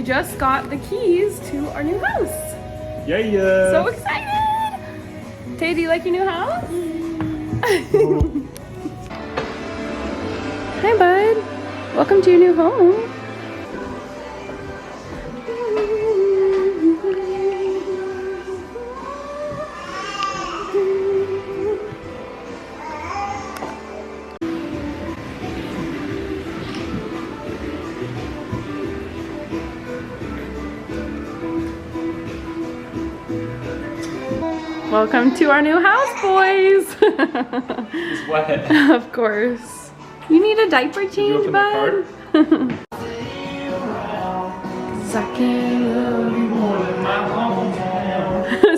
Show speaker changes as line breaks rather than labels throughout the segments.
We just got the keys to our new house.
Yeah.
So excited! Tay, do you like your new house? Hi, bud. Welcome to your new home. Welcome to our new house, boys.
It's wet.
Of course. You need a diaper change, bud?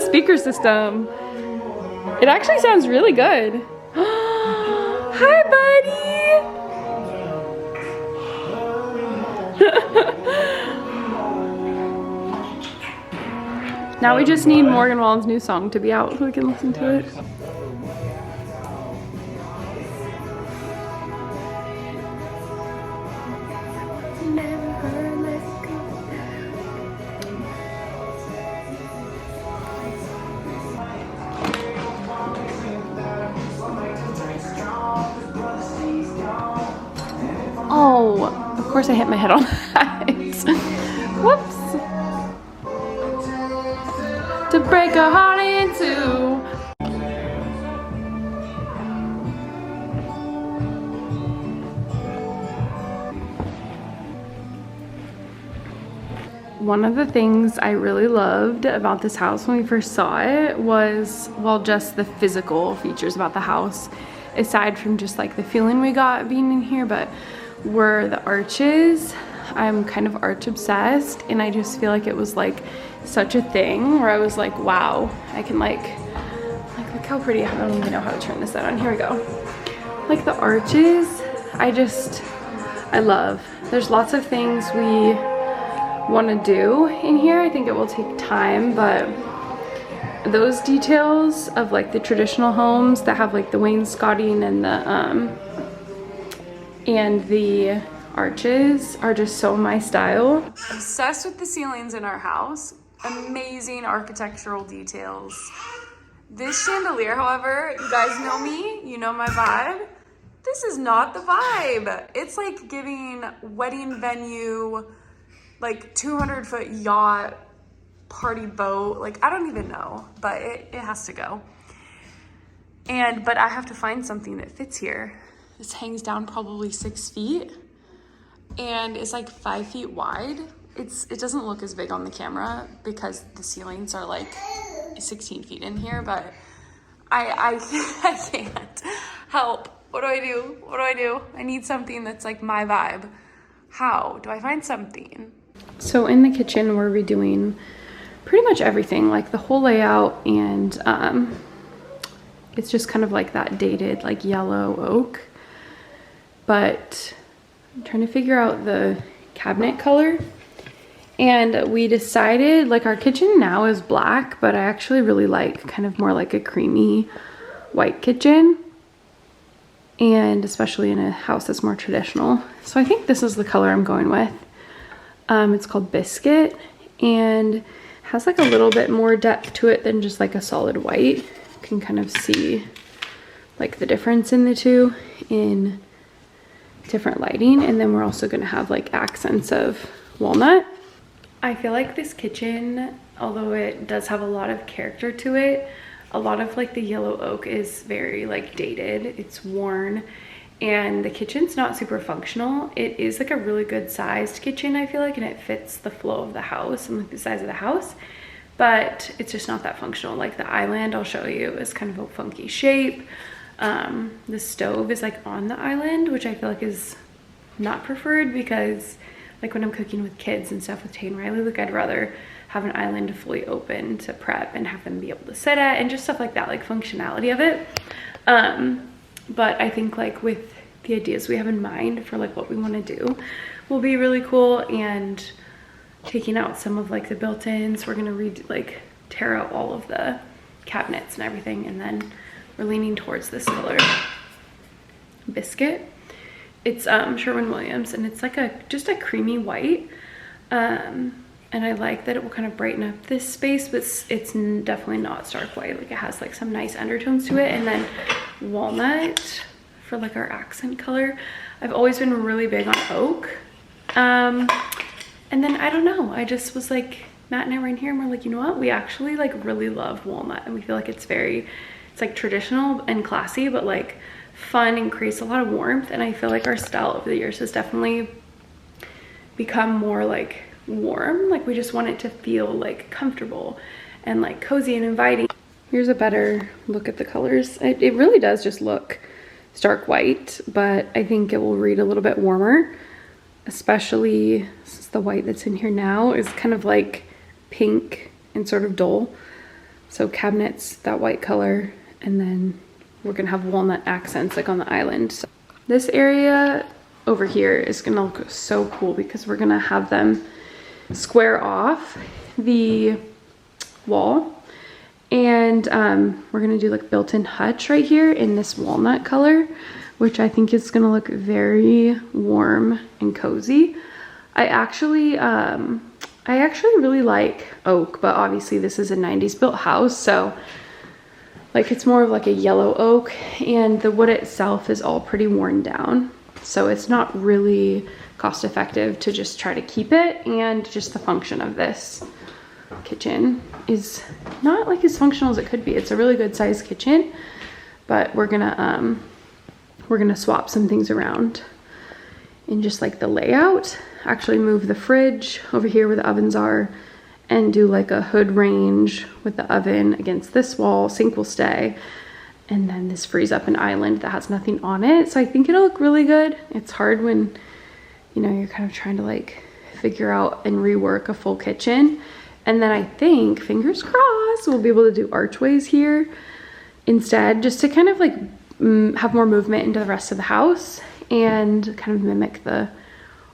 Speaker system. It actually sounds really good. Hi, buddy. Now we just need Morgan Wallen's new song to be out so we can listen to it. Oh, of course I hit my head on that. Whoops. To break a heart in two. One of the things I really loved about this house when we first saw it was, well, just the physical features about the house, aside from just like the feeling we got being in here, but were the arches. I'm kind of arch obsessed, and I just feel like it was like such a thing where I was like, wow, I can like look how pretty. I don't even know how to turn this on. Here we go. Like the arches, I love. There's lots of things we want to do in here. I think it will take time, but those details of like the traditional homes that have like the wainscoting and the arches are just so my style. Obsessed with the ceilings in our house. Amazing architectural details. This chandelier, however, you guys know me, you know my vibe. This is not the vibe. It's like giving wedding venue, like 200-foot yacht, party boat. Like, I don't even know, but it has to go. But I have to find something that fits here. This hangs down probably 6 feet and it's like 5 feet wide. It doesn't look as big on the camera because the ceilings are like 16 feet in here, but I can't help. What do I do? What do I do? I need something that's like my vibe. How do I find something? So in the kitchen, we're redoing pretty much everything, like the whole layout, and it's just kind of like that dated like yellow oak. But I'm trying to figure out the cabinet color. And we decided, like, our kitchen now is black, but I actually really like kind of more like a creamy white kitchen. And especially in a house that's more traditional. So I think this is the color I'm going with. It's called Biscuit and has like a little bit more depth to it than just like a solid white. You can kind of see like the difference in the two in different lighting. And then we're also gonna have like accents of walnut. I feel like this kitchen, although it does have a lot of character to it, a lot of like the yellow oak is very like dated. It's worn and the kitchen's not super functional. It is like a really good sized kitchen, I feel like, and it fits the flow of the house and like the size of the house, but it's just not that functional. Like the island, I'll show you, is kind of a funky shape. The stove is like on the island, which I feel like is not preferred because like when I'm cooking with kids and stuff with Tay and Riley, like I'd rather have an island fully open to prep and have them be able to sit at and just stuff like that, like functionality of it. But I think like with the ideas we have in mind for like what we want to do will be really cool, and taking out some of like the built-ins, we're gonna like tear out all of the cabinets and everything, and then we're leaning towards this color, Biscuit. It's Sherwin-Williams, and it's like just a creamy white. And I like that it will kind of brighten up this space, but it's definitely not stark white. Like it has like some nice undertones to it. And then walnut for like our accent color. I've always been really big on oak. And then I don't know, I just was like, Matt and I were in here and we're like, you know what? We actually like really love walnut, and we feel like it's like traditional and classy, but like fun and creates a lot of warmth. And I feel like our style over the years has definitely become more like warm. Like we just want it to feel like comfortable and like cozy and inviting. Here's a better look at the colors. It really does just look stark white, but I think it will read a little bit warmer, especially since the white that's in here now is kind of like pink and sort of dull. So cabinets, that white color, and then we're gonna have walnut accents like on the island. So this area over here is gonna look so cool because we're gonna have them square off the wall, and we're gonna do like built-in hutch right here in this walnut color, which I think is gonna look very warm and cozy. I actually really like oak, but obviously this is a 90s built house, so like it's more of like a yellow oak, and the wood itself is all pretty worn down. So it's not really cost effective to just try to keep it, and just the function of this kitchen is not like as functional as it could be. It's a really good sized kitchen, but we're gonna swap some things around in just like the layout. Actually move the fridge over here where the ovens are, and do like a hood range with the oven against this wall. Sink will stay, and then this frees up an island that has nothing on it. So I think it'll look really good. It's hard when, you know, you're kind of trying to like figure out and rework a full kitchen. And then I think, fingers crossed, we'll be able to do archways here instead, just to kind of like have more movement into the rest of the house and kind of mimic the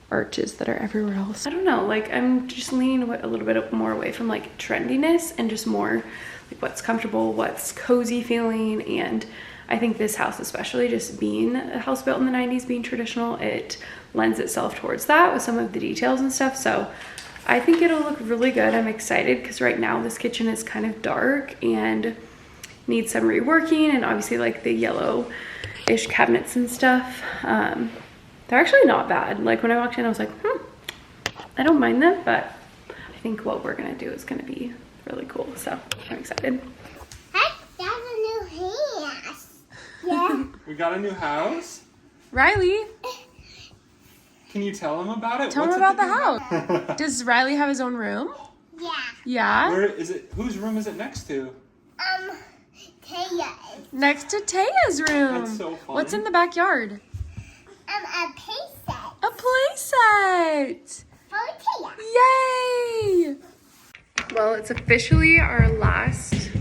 arches that are everywhere else. I don't know, like I'm just leaning a little bit more away from like trendiness and just more like what's comfortable, what's cozy feeling. And I think this house, especially just being a house built in the 90s, being traditional, it lends itself towards that with some of the details and stuff. So I think it'll look really good. I'm excited because right now this kitchen is kind of dark and needs some reworking, and obviously like the yellow-ish cabinets and stuff, they're actually not bad. Like when I walked in I was like, I don't mind them, but I think what we're gonna do is gonna be really cool. So I'm excited.
Hey, that's a new house. Yeah.
We got a new house?
Riley,
Can you tell him about it?
tell
What's
him
at
about the
new
house. Does Riley have his own room?
Yeah.
Yeah.
Where is it? Whose room is it next to?
Taya.
Next to Taya's room.
That's so fun.
What's in the backyard?
A playset.
A playset.
For Taya.
Yay! Well, it's officially our last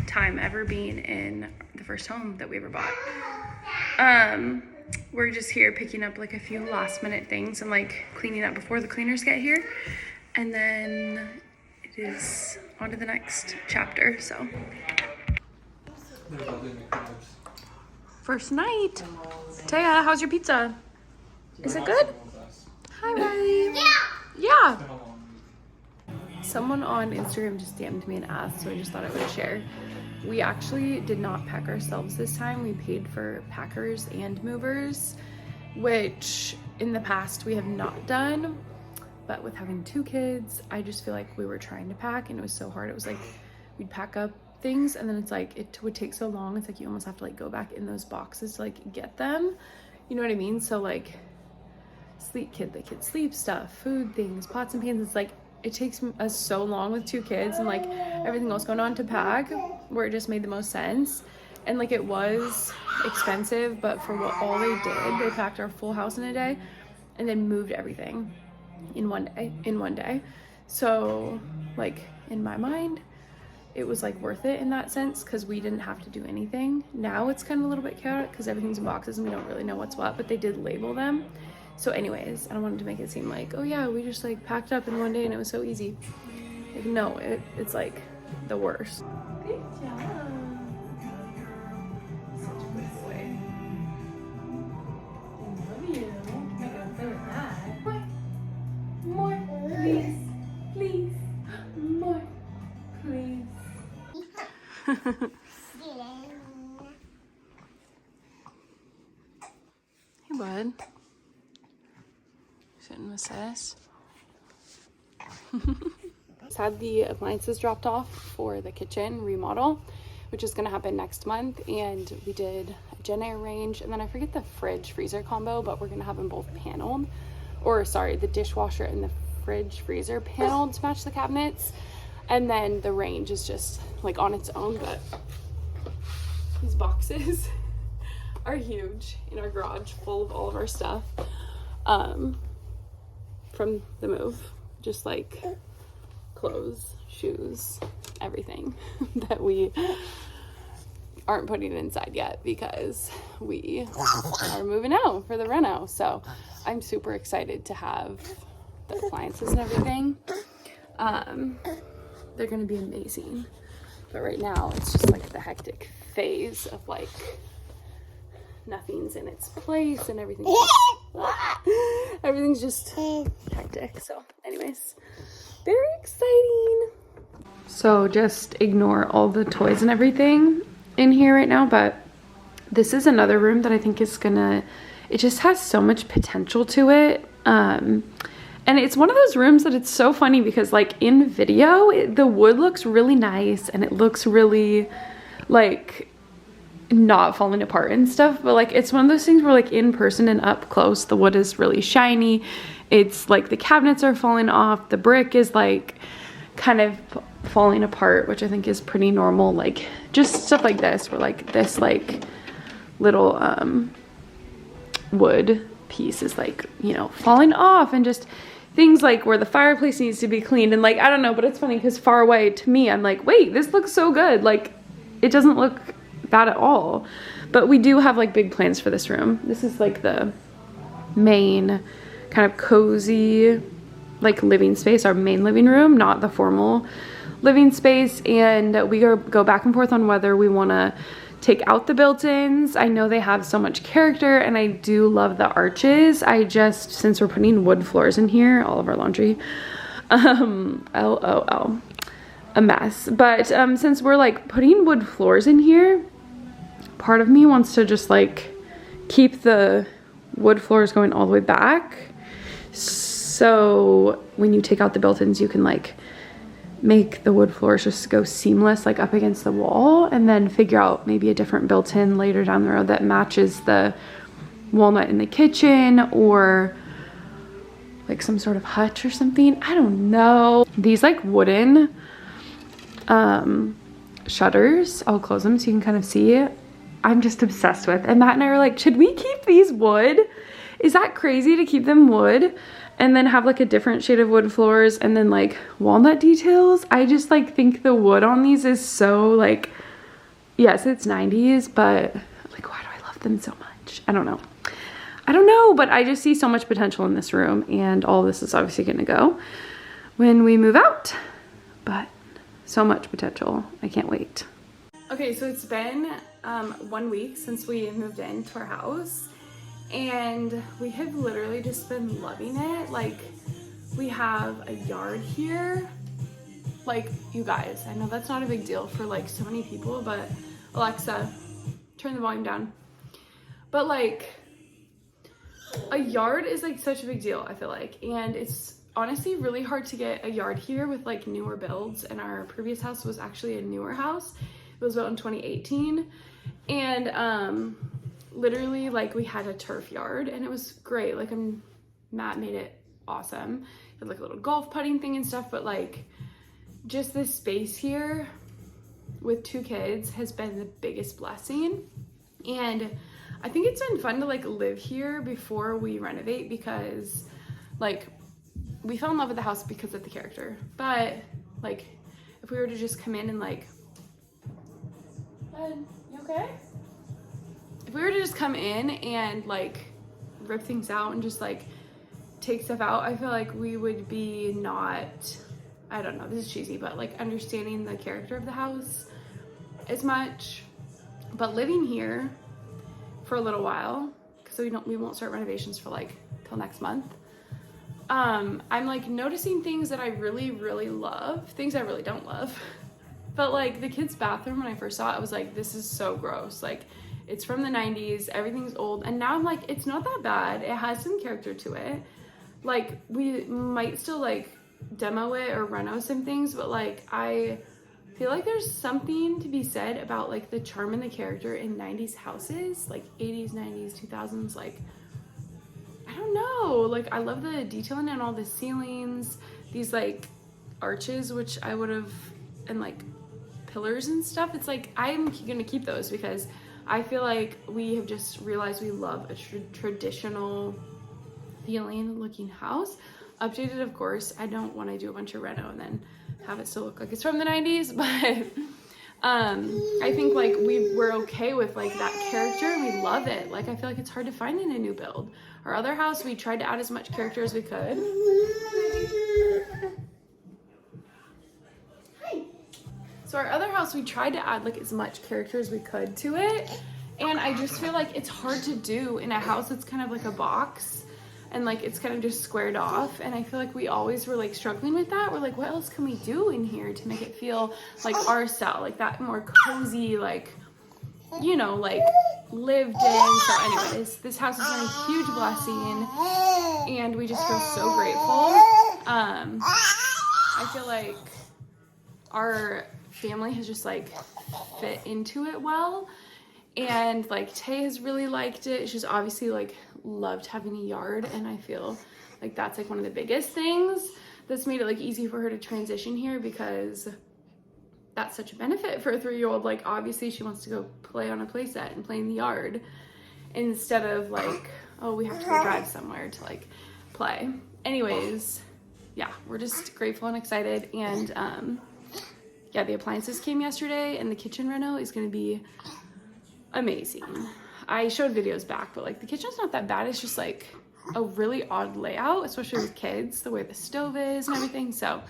time ever being in the first home that we ever bought. We're just here picking up like a few last minute things and like cleaning up before the cleaners get here. And then it is on to the next chapter, so. First night. Taya, how's your pizza? Is it good? Hi, Riley. Yeah. Someone on Instagram just DM'd me and asked, so I just thought I would share. We actually did not pack ourselves this time. We paid for packers and movers, which in the past we have not done. But with having 2 kids, I just feel like we were trying to pack and it was so hard. It was like we'd pack up things and then it's like it would take so long. It's like you almost have to like go back in those boxes to like get them. You know what I mean? So like the kids sleep stuff, food things, pots and pans. It's like it takes us so long with 2 kids and like everything else going on to pack, where it just made the most sense. And like it was expensive, but for what all they did, they packed our full house in a day and then moved everything in one day. So like in my mind it was like worth it in that sense because we didn't have to do anything. Now it's kind of a little bit chaotic because everything's in boxes and we don't really know what's what, but they did label them. So anyways, I don't want to make it seem like, oh yeah, we just like packed up in one day and it was so easy. Like no, it's like the worst. Good job. Such a good boy. I love you. I gotta play with that. More. Hey, bud. Sitting with sis. Just had the appliances dropped off for the kitchen remodel, which is going to happen next month. And we did a Gen Air range, and then I forget the fridge freezer combo, but we're going to have them both paneled. Or sorry, the dishwasher and the fridge freezer paneled to match the cabinets. And then the range is just like on its own, but these boxes are huge in our garage, full of all of our stuff from the move. Just like clothes, shoes, everything that we aren't putting inside yet because we are moving out for the Reno. So I'm super excited to have the appliances and everything. They're gonna be amazing. But right now it's just like the hectic phase of like nothing's in its place and everything's just hectic. So anyways, very exciting. So just ignore all the toys and everything in here right now, but this is another room that I think is gonna, it just has so much potential to it. And it's one of those rooms that it's so funny because like in video, the wood looks really nice and it looks really like not falling apart and stuff, but like it's one of those things where like in person and up close, the wood is really shiny. It's like the cabinets are falling off, the brick is like kind of falling apart, which I think is pretty normal. Like just stuff like this, where like this like little wood piece is like, you know, falling off, and just things like where the fireplace needs to be cleaned. And like, I don't know, but it's funny because far away to me, I'm like, wait, this looks so good. Like it doesn't look bad at all. But we do have like big plans for this room. This is like the main kind of cozy like living space, our main living room, not the formal living space. And we go back and forth on whether we want to take out the built-ins. I know they have so much character and I do love the arches. I just, since we're putting wood floors in here, all of our laundry, LOL, a mess. But since we're like putting wood floors in here, part of me wants to just like keep the wood floors going all the way back. So when you take out the built-ins, you can like make the wood floors just go seamless like up against the wall, and then figure out maybe a different built-in later down the road that matches the walnut in the kitchen, or like some sort of hutch or something. I don't know. These like wooden shutters, I'll close them so you can kind of see it. I'm just obsessed with, and Matt and I are like, should we keep these wood? Is that crazy to keep them wood and then have like a different shade of wood floors and then like walnut details? I just like think the wood on these is so like, yes, it's 90s, but like, why do I love them so much? I don't know, but I just see so much potential in this room, and all this is obviously gonna go when we move out, but so much potential. I can't wait. Okay, so it's been 1 week since we moved into our house, and we have literally just been loving it. Like, we have a yard here. Like, you guys, I know that's not a big deal for like so many people, but Alexa, turn the volume down. But like, a yard is like such a big deal, I feel like, and it's honestly really hard to get a yard here with like newer builds. And our previous house was actually a newer house. It was built in 2018, and literally like we had a turf yard and it was great. Like Matt made it awesome. It had like a little golf putting thing and stuff, but like just this space here with 2 kids has been the biggest blessing. And I think it's been fun to like live here before we renovate, because like we fell in love with the house because of the character. But like if we were to just come in and like, you okay? If we were to just come in and like rip things out and just like take stuff out, I feel like we would be not, I don't know, this is cheesy, but like understanding the character of the house as much. But living here for a little while, because we won't start renovations for like till next month, I'm like noticing things that I really, really love, things I really don't love. But like the kids' bathroom, when I first saw it, I was like, this is so gross. Like it's from the 90s, everything's old. And now I'm like, it's not that bad. It has some character to it. Like we might still like demo it or reno some things, but like I feel like there's something to be said about like the charm and the character in 90s houses, like 80s, 90s, 2000s. Like I don't know, like I love the detailing and all the ceilings, these like arches, which I would have, and like pillars and stuff. It's like I'm gonna keep those because I feel like we have just realized we love a traditional feeling looking house. Updated, of course. I don't want to do a bunch of reno and then have it still look like it's from the 90s, but I think like we're okay with like that character and we love it. Like I feel like it's hard to find in a new build. Our other house, we tried to add as much character as we could. So our other house, we tried to add like as much character as we could to it. And I just feel like it's hard to do in a house that's kind of like a box and like it's kind of just squared off. And I feel like we always were like struggling with that. We're like, what else can we do in here to make it feel like our style, like that more cozy, like, you know, like lived in. So anyways, this house has been a huge blessing and we just feel so grateful. I feel like our family has just like fit into it well, and like Tay has really liked it. She's obviously like loved having a yard, and I feel like that's like one of the biggest things that's made it like easy for her to transition here, because that's such a benefit for a 3-year-old. Like obviously she wants to go play on a play set and play in the yard instead of like, oh, we have to go drive somewhere to like play. Anyways, yeah, we're just grateful and excited. And yeah, the appliances came yesterday and the kitchen reno is going to be amazing. I showed videos back, but like the kitchen's not that bad. It's just like a really odd layout, especially with kids, the way the stove is and everything. So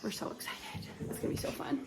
we're so excited. It's going to be so fun.